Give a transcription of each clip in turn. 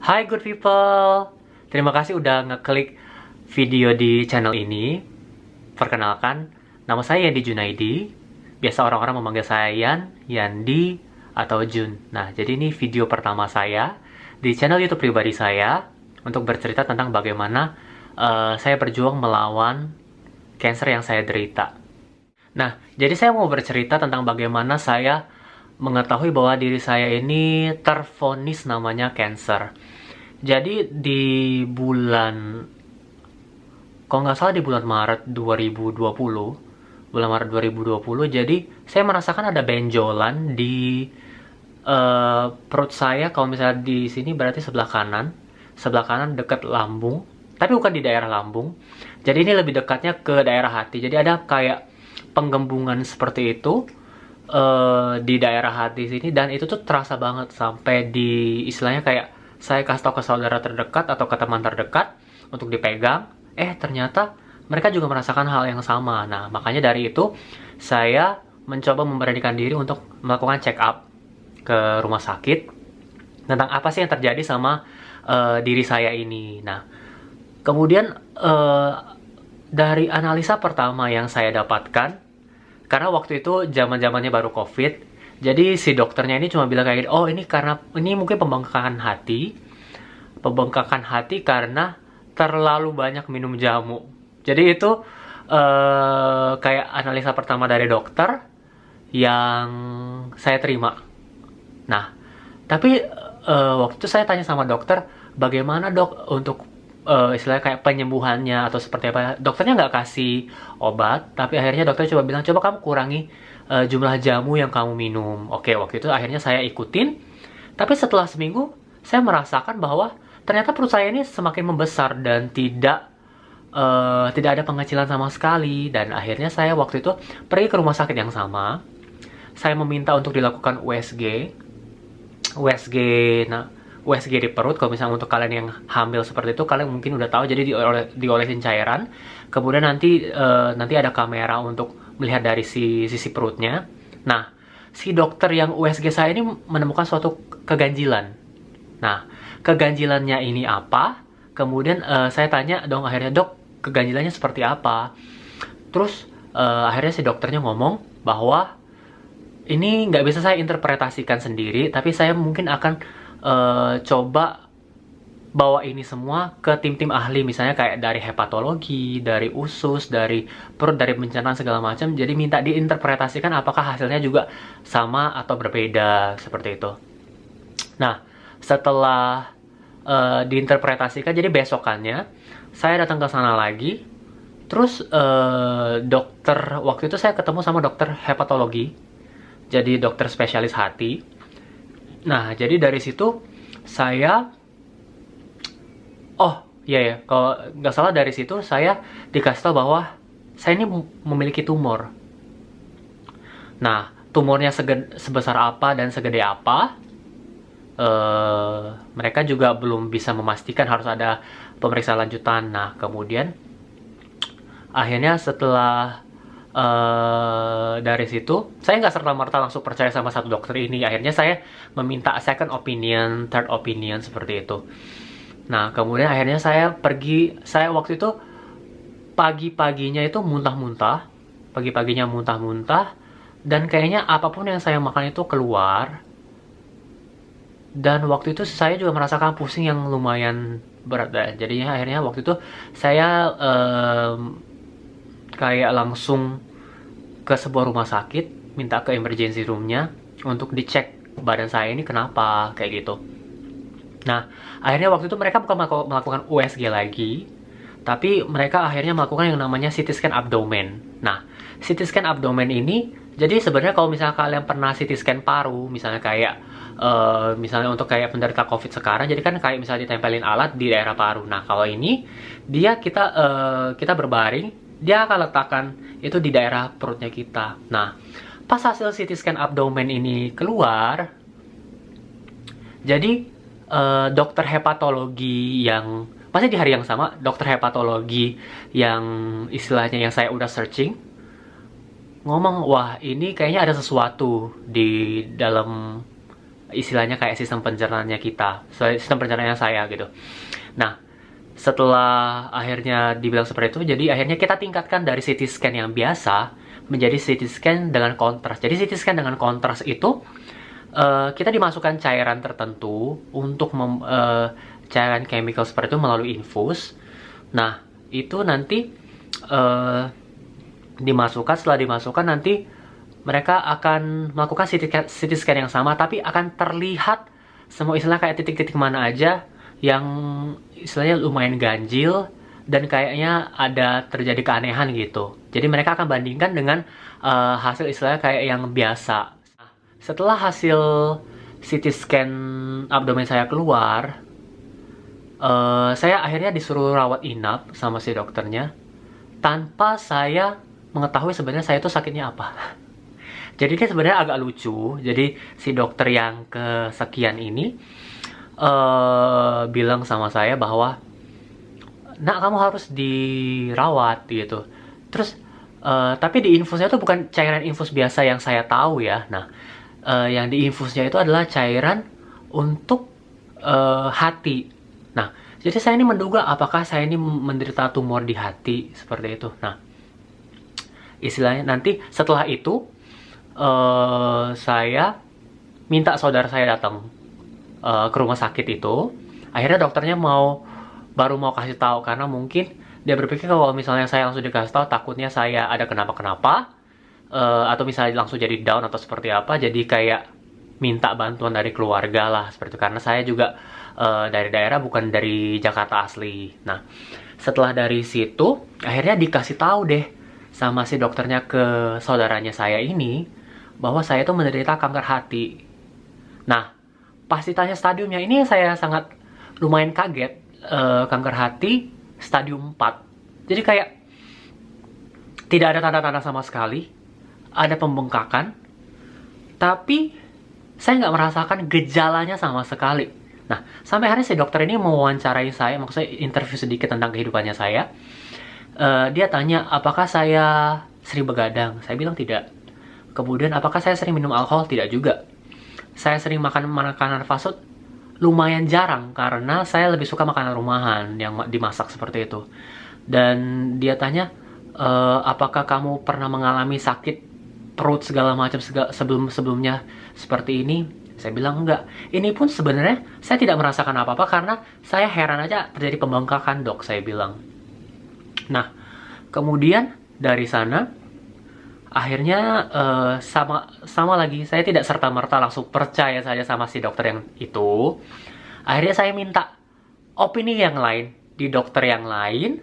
Hai good people, terima kasih udah ngeklik video di channel ini. Perkenalkan, nama saya Yandi Junaidi. Biasa orang-orang memanggil saya Yan, Yandi, atau Jun. Nah, jadi ini video pertama saya di channel YouTube pribadi saya untuk bercerita tentang bagaimana saya berjuang melawan cancer yang saya derita. Nah, jadi saya mau bercerita tentang bagaimana saya mengetahui bahwa diri saya ini tervonis namanya cancer. Jadi di bulan, kalau nggak salah di bulan Maret 2020, jadi saya merasakan ada benjolan di perut saya. Kalau misalnya di sini berarti sebelah kanan dekat lambung, tapi bukan di daerah lambung. Jadi ini lebih dekatnya ke daerah hati. Jadi ada kayak penggembungan seperti itu di daerah hati sini, dan itu tuh terasa banget sampai di istilahnya kayak saya kasih tau ke saudara terdekat atau ke teman terdekat untuk dipegang, ternyata mereka juga merasakan hal yang sama. Nah, makanya dari itu saya mencoba memberanikan diri untuk melakukan check up ke rumah sakit tentang apa sih yang terjadi sama diri saya ini. Nah, kemudian dari analisa pertama yang saya dapatkan, karena waktu itu zaman-zamannya baru COVID, jadi si dokternya ini cuma bilang kayak, oh ini karena ini mungkin pembengkakan hati karena terlalu banyak minum jamu. Jadi itu kayak analisa pertama dari dokter yang saya terima. Nah, tapi waktu itu saya tanya sama dokter, bagaimana dok untuk istilahnya kayak penyembuhannya atau seperti apa. Dokternya nggak kasih obat, tapi akhirnya dokter coba bilang, coba kamu kurangi jumlah jamu yang kamu minum. Oke, waktu itu akhirnya saya ikutin. Tapi setelah seminggu, saya merasakan bahwa ternyata perut saya ini semakin membesar dan tidak ada pengecilan sama sekali. Dan akhirnya saya waktu itu pergi ke rumah sakit yang sama. Saya meminta untuk dilakukan USG. Nah, USG di perut, kalau misalnya untuk kalian yang hamil seperti itu, kalian mungkin udah tahu. Jadi diolesin cairan, kemudian nanti ada kamera untuk melihat dari sisi perutnya. Nah, si dokter yang USG saya ini menemukan suatu keganjilan. Nah, keganjilannya ini apa? Kemudian saya tanya dong akhirnya, dok, keganjilannya seperti apa? Terus akhirnya si dokternya ngomong bahwa ini nggak bisa saya interpretasikan sendiri, tapi saya mungkin akan coba bawa ini semua ke tim-tim ahli, misalnya kayak dari hepatologi, dari usus, dari perut, dari pencernaan segala macam. Jadi minta diinterpretasikan apakah hasilnya juga sama atau berbeda, seperti itu. Nah, setelah diinterpretasikan, jadi besokannya saya datang ke sana lagi. Terus dokter, waktu itu saya ketemu sama dokter hepatologi, jadi dokter spesialis hati. Nah, jadi dari situ saya, kalau nggak salah dari situ saya dikasih tahu bahwa saya ini memiliki tumor. Nah, tumornya sebesar apa dan segede apa, mereka juga belum bisa memastikan, harus ada pemeriksaan lanjutan. Nah, kemudian akhirnya setelah dari situ saya nggak serta-merta langsung percaya sama satu dokter ini. Akhirnya saya meminta second opinion, third opinion, seperti itu. Nah, kemudian akhirnya saya waktu itu pagi-paginya muntah-muntah, dan kayaknya apapun yang saya makan itu keluar. Dan waktu itu saya juga merasakan pusing yang lumayan berat. Jadinya akhirnya waktu itu saya kayak langsung ke sebuah rumah sakit, minta ke emergency roomnya untuk dicek badan saya ini kenapa, kayak gitu. Nah, akhirnya waktu itu mereka bukan melakukan USG lagi, tapi mereka akhirnya melakukan yang namanya CT scan abdomen. Nah, CT scan abdomen ini, jadi sebenarnya kalau misalnya kalian pernah CT scan paru, misalnya kayak misalnya untuk kayak penderita COVID sekarang, jadi kan kayak misalnya ditempelin alat di daerah paru. Nah, kalau ini dia kita berbaring, dia akan letakkan itu di daerah perutnya kita. Nah, pas hasil CT scan abdomen ini keluar, jadi dokter hepatologi yang masih di hari yang sama, dokter hepatologi yang istilahnya yang saya udah searching, ngomong, wah ini kayaknya ada sesuatu di dalam istilahnya kayak sistem pencernaannya kita, sistem pencernaannya saya gitu. Nah, setelah akhirnya dibilang seperti itu, jadi akhirnya kita tingkatkan dari CT scan yang biasa menjadi CT scan dengan kontras. Jadi CT scan dengan kontras itu kita dimasukkan cairan tertentu untuk cairan chemical seperti itu melalui infus. Nah, itu nanti setelah dimasukkan nanti mereka akan melakukan CT scan yang sama, tapi akan terlihat semua istilah kayak titik-titik mana aja yang istilahnya lumayan ganjil dan kayaknya ada terjadi keanehan gitu. Jadi mereka akan bandingkan dengan hasil istilahnya kayak yang biasa. Nah, setelah hasil CT scan abdomen saya keluar, saya akhirnya disuruh rawat inap sama si dokternya tanpa saya mengetahui sebenarnya saya itu sakitnya apa. Jadi dia sebenarnya agak lucu. Jadi si dokter yang kesekian ini bilang sama saya bahwa, "Nak, kamu harus dirawat," gitu. Terus tapi di infusnya itu bukan cairan infus biasa yang saya tahu ya. Nah, yang di infusnya itu adalah cairan untuk hati. Nah, jadi saya ini menduga apakah saya ini menderita tumor di hati seperti itu. Nah, istilahnya nanti setelah itu saya minta saudara saya datang ke rumah sakit itu. Akhirnya dokternya baru mau kasih tahu karena mungkin dia berpikir kalau misalnya saya langsung dikasih tahu takutnya saya ada kenapa-kenapa atau misalnya langsung jadi down atau seperti apa. Jadi kayak minta bantuan dari keluarga lah seperti itu, karena saya juga dari daerah, bukan dari Jakarta asli. Nah, setelah dari situ akhirnya dikasih tahu deh sama si dokternya ke saudaranya saya ini bahwa saya itu menderita kanker hati. Nah, pas ditanya stadiumnya, ini saya sangat lumayan kaget. Kanker hati stadium 4. Jadi kayak tidak ada tanda-tanda sama sekali. Ada pembengkakan, tapi saya nggak merasakan gejalanya sama sekali. Nah, sampai hari si dokter ini mewawancarai saya, maksudnya interview sedikit tentang kehidupannya saya. Dia tanya, apakah saya sering begadang? Saya bilang tidak. Kemudian, apakah saya sering minum alkohol? Tidak juga. Saya sering makan makanan fast food? Lumayan jarang, karena saya lebih suka makanan rumahan yang dimasak seperti itu. Dan dia tanya, apakah kamu pernah mengalami sakit perut segala macam sebelumnya seperti ini? Saya bilang enggak. Ini pun sebenarnya saya tidak merasakan apa-apa karena saya heran aja terjadi pembengkakan, dok, saya bilang. Nah, kemudian dari sana akhirnya sama lagi, saya tidak serta-merta langsung percaya saja sama si dokter yang itu. Akhirnya saya minta opini yang lain di dokter yang lain,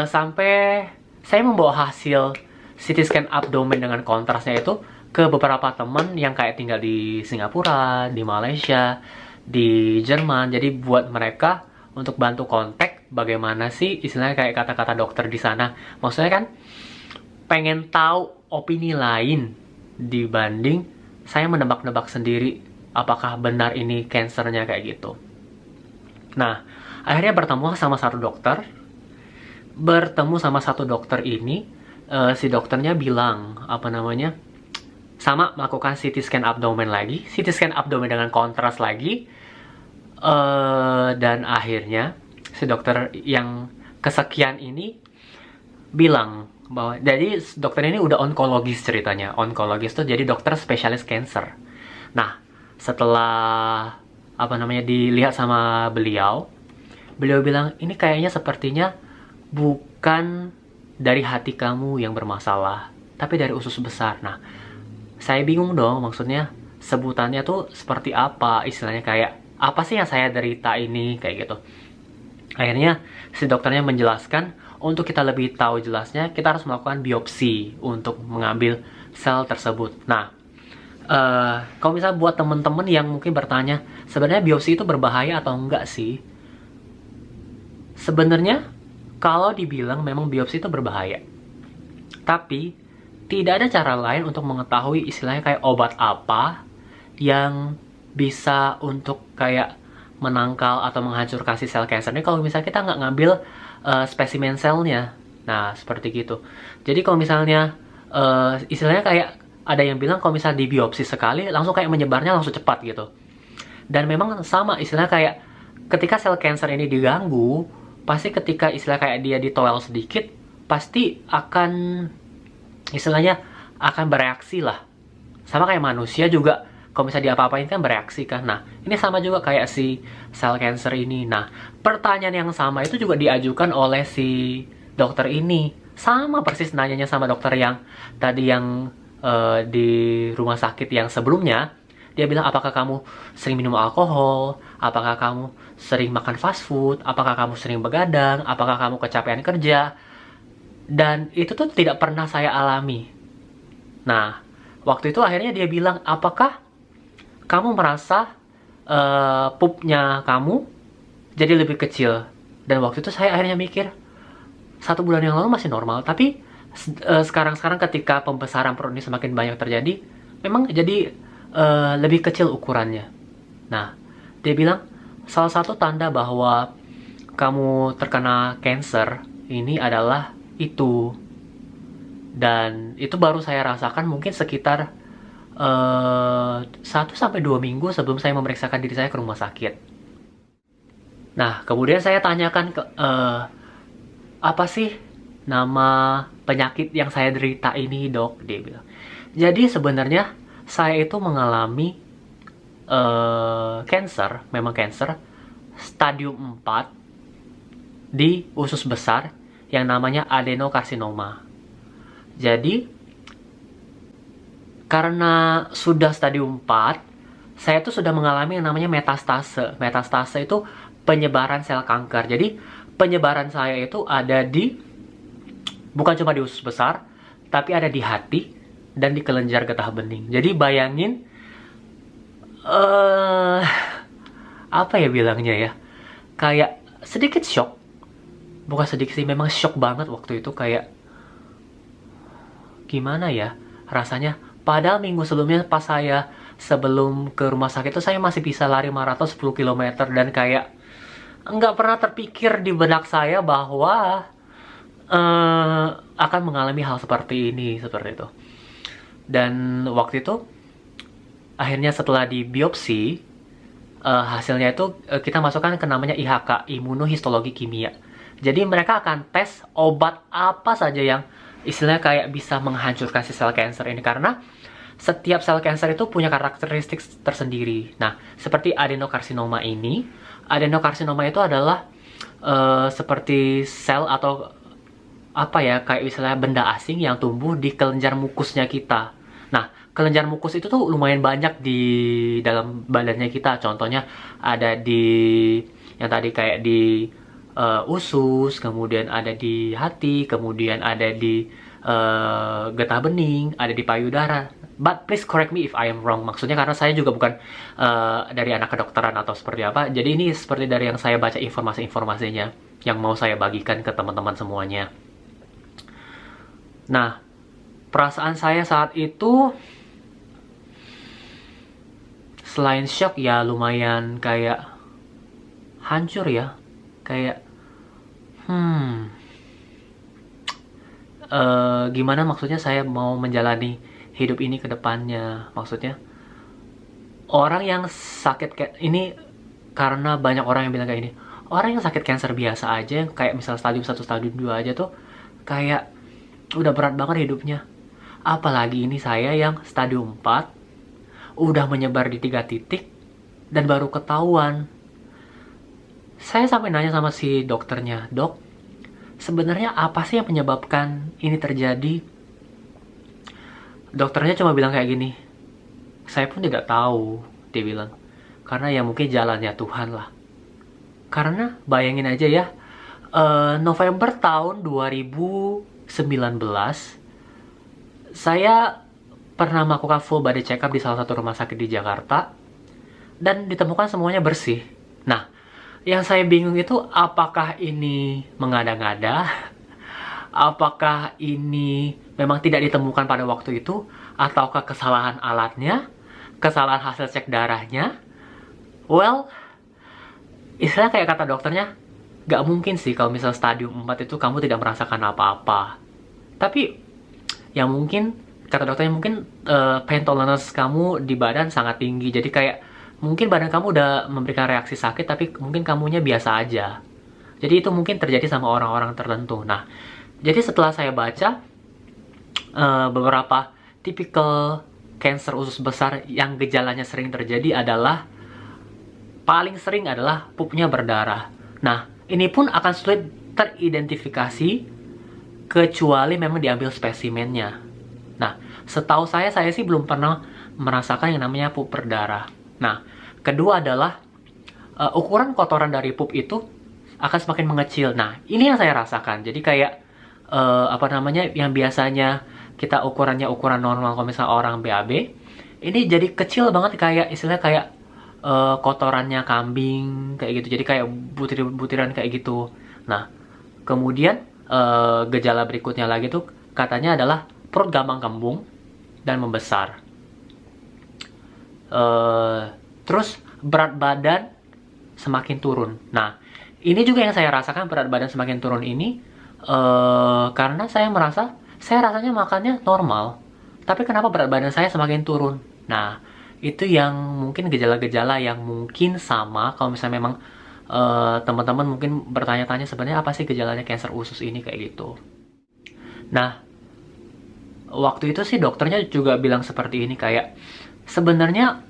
sampai saya membawa hasil CT scan abdomen dengan kontrasnya itu ke beberapa teman yang kayak tinggal di Singapura, di Malaysia, di Jerman. Jadi buat mereka untuk bantu kontak bagaimana sih istilahnya kayak kata-kata dokter di sana. Maksudnya kan pengen tahu opini lain dibanding saya menebak-nebak sendiri apakah benar ini kansernya kayak gitu. Nah, akhirnya bertemu sama satu dokter ini, si dokternya bilang sama melakukan CT scan abdomen lagi, CT scan abdomen dengan kontras lagi, dan akhirnya si dokter yang kesekian ini bilang bahwa jadi dokter ini udah onkologis ceritanya. Onkologis tuh jadi dokter spesialis cancer. Nah, setelah dilihat sama beliau bilang ini kayaknya sepertinya bukan dari hati kamu yang bermasalah, tapi dari usus besar. Nah, saya bingung dong, maksudnya sebutannya tuh seperti apa, istilahnya kayak apa sih yang saya derita ini kayak gitu. Akhirnya si dokternya menjelaskan, untuk kita lebih tahu jelasnya, kita harus melakukan biopsi untuk mengambil sel tersebut. Nah, kalau misalnya buat temen-temen yang mungkin bertanya, sebenarnya biopsi itu berbahaya atau enggak sih? Sebenarnya, kalau dibilang memang biopsi itu berbahaya. Tapi, tidak ada cara lain untuk mengetahui istilahnya kayak obat apa yang bisa untuk kayak menangkal atau menghancurkan si sel kanker ini kalau misalnya kita nggak ngambil spesimen selnya. Nah, seperti gitu. Jadi kalau misalnya istilahnya kayak ada yang bilang kalau misalnya di biopsi sekali langsung kayak menyebarnya langsung cepat gitu. Dan memang sama istilahnya kayak ketika sel cancer ini diganggu, pasti ketika istilah kayak dia ditoel sedikit, pasti akan istilahnya akan bereaksi lah. Sama kayak manusia juga, kalau misalnya diapa-apain kan bereaksi kan. Nah, ini sama juga kayak si sel cancer ini. Nah, pertanyaan yang sama itu juga diajukan oleh si dokter ini. Sama persis nanyanya sama dokter yang tadi yang di rumah sakit yang sebelumnya. Dia bilang, apakah kamu sering minum alkohol? Apakah kamu sering makan fast food? Apakah kamu sering begadang? Apakah kamu kecapean kerja? Dan itu tuh tidak pernah saya alami. Nah, waktu itu akhirnya dia bilang, apakah kamu merasa pupnya kamu jadi lebih kecil? Dan waktu itu saya akhirnya mikir, 1 bulan yang lalu masih normal, tapi sekarang ketika pembesaran perut ini semakin banyak terjadi, memang jadi lebih kecil ukurannya. Nah, dia bilang, salah satu tanda bahwa kamu terkena cancer ini adalah itu. Dan itu baru saya rasakan mungkin sekitar 1-2 minggu sebelum saya memeriksakan diri saya ke rumah sakit. Nah, kemudian saya tanyakan apa sih nama penyakit yang saya derita ini, dok? Dia bilang. Jadi sebenarnya saya itu mengalami cancer, memang cancer stadium 4 di usus besar yang namanya adenokarsinoma. Jadi karena sudah stadium 4, saya tuh sudah mengalami yang namanya metastase. Metastase itu penyebaran sel kanker. Jadi penyebaran saya itu ada di, bukan cuma di usus besar, tapi ada di hati dan di kelenjar getah bening. Jadi bayangin, apa ya bilangnya ya, kayak sedikit shock. Bukan sedikit sih, memang shock banget waktu itu. Kayak gimana ya rasanya. Padahal minggu sebelumnya pas saya sebelum ke rumah sakit itu saya masih bisa lari maraton 10 km. Dan kayak nggak pernah terpikir di benak saya bahwa akan mengalami hal seperti ini, seperti itu. Dan waktu itu akhirnya setelah di biopsi, hasilnya itu kita masukkan ke namanya IHK, imunohistologi kimia. Jadi mereka akan tes obat apa saja yang istilahnya kayak bisa menghancurkan si sel cancer ini, karena setiap sel cancer itu punya karakteristik tersendiri. Nah, seperti adenokarsinoma ini, adenokarsinoma itu adalah seperti sel atau apa ya, kayak misalnya benda asing yang tumbuh di kelenjar mukusnya kita. Nah, kelenjar mukus itu tuh lumayan banyak di dalam badannya kita. Contohnya ada di yang tadi kayak di usus, kemudian ada di hati, kemudian ada di getah bening, ada di payudara. But please correct me if I am wrong. Maksudnya karena saya juga bukan dari anak kedokteran atau seperti apa. Jadi ini seperti dari yang saya baca informasi-informasinya yang mau saya bagikan ke teman-teman semuanya. Nah, perasaan saya saat itu selain shock ya lumayan kayak hancur ya. Kayak gimana maksudnya saya mau menjalani hidup ini ke depannya. Maksudnya orang yang sakit ini, karena banyak orang yang bilang kayak ini, orang yang sakit cancer biasa aja, kayak misal stadium 1, stadium 2 aja tuh kayak udah berat banget hidupnya. Apalagi ini saya yang stadium 4, udah menyebar di 3 titik, dan baru ketahuan. Saya sampai nanya sama si dokternya, dok, sebenarnya apa sih yang menyebabkan ini terjadi? Dokternya cuma bilang kayak gini, saya pun tidak tahu, dia bilang. Karena ya mungkin jalannya Tuhan lah. Karena bayangin aja ya, November tahun 2019, saya pernah melakukan full body check up di salah satu rumah sakit di Jakarta, dan ditemukan semuanya bersih. Nah, yang saya bingung itu apakah ini mengada-ngada, apakah ini memang tidak ditemukan pada waktu itu, ataukah kesalahan alatnya, kesalahan hasil cek darahnya. Well, istilah kayak kata dokternya, gak mungkin sih kalau misal stadium 4 itu kamu tidak merasakan apa-apa. Tapi, ya mungkin kata dokternya mungkin pain tolerance kamu di badan sangat tinggi. Jadi kayak mungkin badan kamu udah memberikan reaksi sakit, tapi mungkin kamunya biasa aja. Jadi itu mungkin terjadi sama orang-orang tertentu. Nah, jadi setelah saya baca beberapa tipikal cancer usus besar yang gejalanya sering terjadi adalah, paling sering adalah pupnya berdarah. Nah, ini pun akan sulit teridentifikasi kecuali memang diambil spesimennya. Nah, setahu saya sih belum pernah merasakan yang namanya pup berdarah. Nah, kedua adalah ukuran kotoran dari pup itu akan semakin mengecil. Nah, ini yang saya rasakan. Jadi kayak yang biasanya kita ukurannya ukuran normal kalau misalnya orang BAB, ini jadi kecil banget, kayak istilahnya kayak kotorannya kambing kayak gitu. Jadi kayak butiran kayak gitu. Nah, kemudian gejala berikutnya lagi tuh katanya adalah perut gampang kembung dan membesar. Terus berat badan semakin turun. Nah, ini juga yang saya rasakan, berat badan semakin turun ini karena saya merasa saya rasanya makannya normal, tapi kenapa berat badan saya semakin turun. Nah, itu yang mungkin gejala-gejala yang mungkin sama kalau misalnya memang teman-teman mungkin bertanya-tanya sebenarnya apa sih gejalanya cancer usus ini kayak gitu. Nah, waktu itu sih dokternya juga bilang seperti ini, kayak sebenarnya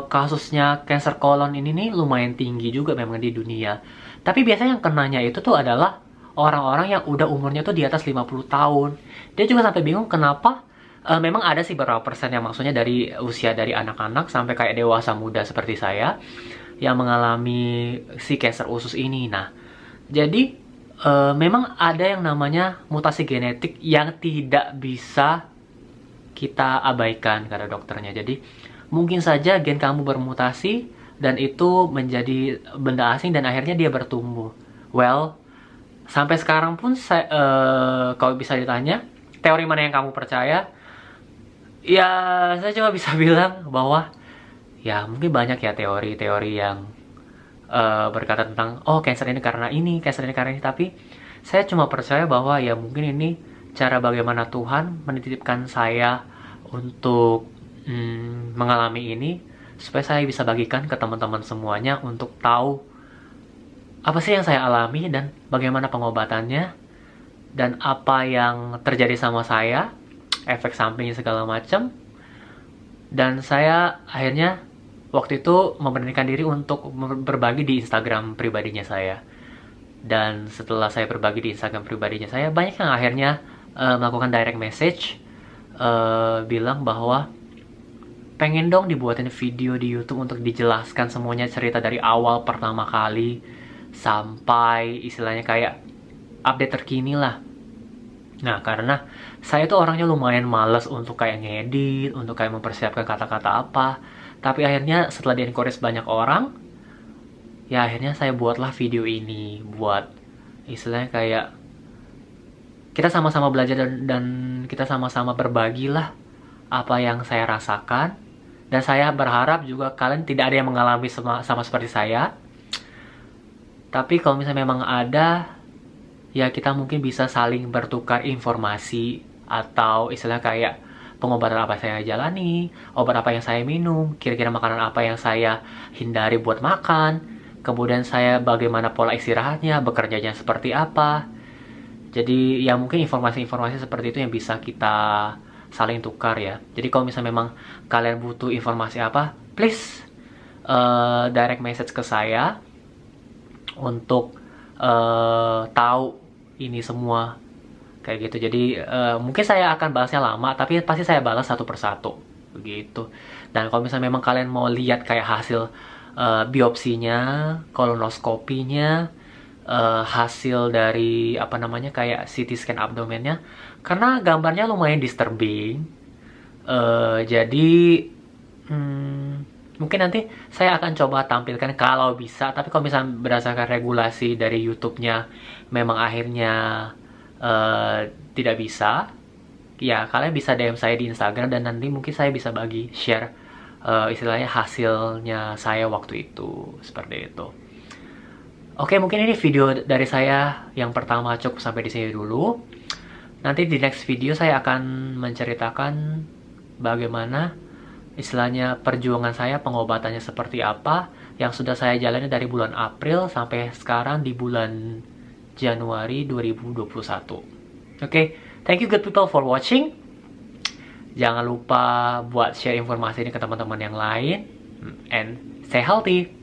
kasusnya cancer colon ini nih lumayan tinggi juga memang di dunia. Tapi biasanya yang kenanya itu tuh adalah orang-orang yang udah umurnya tuh di atas 50 tahun. Dia juga sampai bingung kenapa memang ada sih beberapa persen yang maksudnya dari usia dari anak-anak sampai kayak dewasa muda seperti saya yang mengalami si cancer usus ini. Nah, jadi memang ada yang namanya mutasi genetik yang tidak bisa kita abaikan, kata dokternya. Jadi mungkin saja gen kamu bermutasi dan itu menjadi benda asing dan akhirnya dia bertumbuh. Well, sampai sekarang pun kalau bisa ditanya teori mana yang kamu percaya, ya saya cuma bisa bilang bahwa ya mungkin banyak ya teori-teori yang berkata tentang oh cancer ini karena ini, cancer ini karena ini. Tapi saya cuma percaya bahwa ya mungkin ini cara bagaimana Tuhan menitipkan saya untuk mengalami ini, supaya saya bisa bagikan ke teman-teman semuanya untuk tahu apa sih yang saya alami dan bagaimana pengobatannya dan apa yang terjadi sama saya, efek sampingnya segala macam. Dan saya akhirnya waktu itu memberanikan diri untuk berbagi di Instagram pribadinya saya. Dan setelah saya berbagi di Instagram pribadinya saya, banyak yang akhirnya melakukan direct message, bilang bahwa pengen dong dibuatin video di YouTube untuk dijelaskan semuanya, cerita dari awal pertama kali sampai istilahnya kayak update terkini lah. Nah, karena saya tuh orangnya lumayan males untuk kayak ngedit, untuk kayak mempersiapkan kata-kata apa. Tapi akhirnya setelah di-encourage banyak orang, ya akhirnya saya buatlah video ini, buat istilahnya kayak kita sama-sama belajar dan kita sama-sama berbagi lah apa yang saya rasakan. Dan saya berharap juga kalian tidak ada yang mengalami sama seperti saya. Tapi kalau misalnya memang ada, ya kita mungkin bisa saling bertukar informasi atau istilah kayak pengobatan apa yang saya jalani, obat apa yang saya minum, kira-kira makanan apa yang saya hindari buat makan, kemudian saya bagaimana pola istirahatnya, bekerjanya seperti apa. Jadi ya mungkin informasi-informasi seperti itu yang bisa kita saling tukar ya. Jadi kalau misalnya memang kalian butuh informasi apa, please direct message ke saya untuk tahu ini semua kayak gitu. Jadi mungkin saya akan bahasnya lama, tapi pasti saya balas satu persatu begitu. Dan kalau misalnya memang kalian mau lihat kayak hasil biopsinya, kolonoskopinya, hasil dari apa namanya kayak CT scan abdomennya, karena gambarnya lumayan disturbing. Jadi mungkin nanti saya akan coba tampilkan kalau bisa. Tapi kalau misalnya berdasarkan regulasi dari YouTube-nya memang akhirnya tidak bisa, ya kalian bisa DM saya di Instagram dan nanti mungkin saya bisa bagi share istilahnya hasilnya saya waktu itu, seperti itu. Oke, mungkin ini video dari saya yang pertama cukup sampai di sini dulu. Nanti di next video saya akan menceritakan bagaimana istilahnya perjuangan saya, pengobatannya seperti apa, yang sudah saya jalani dari bulan April sampai sekarang di bulan Januari 2021. Oke, thank you good people for watching. Jangan lupa buat share informasi ini ke teman-teman yang lain. And stay healthy.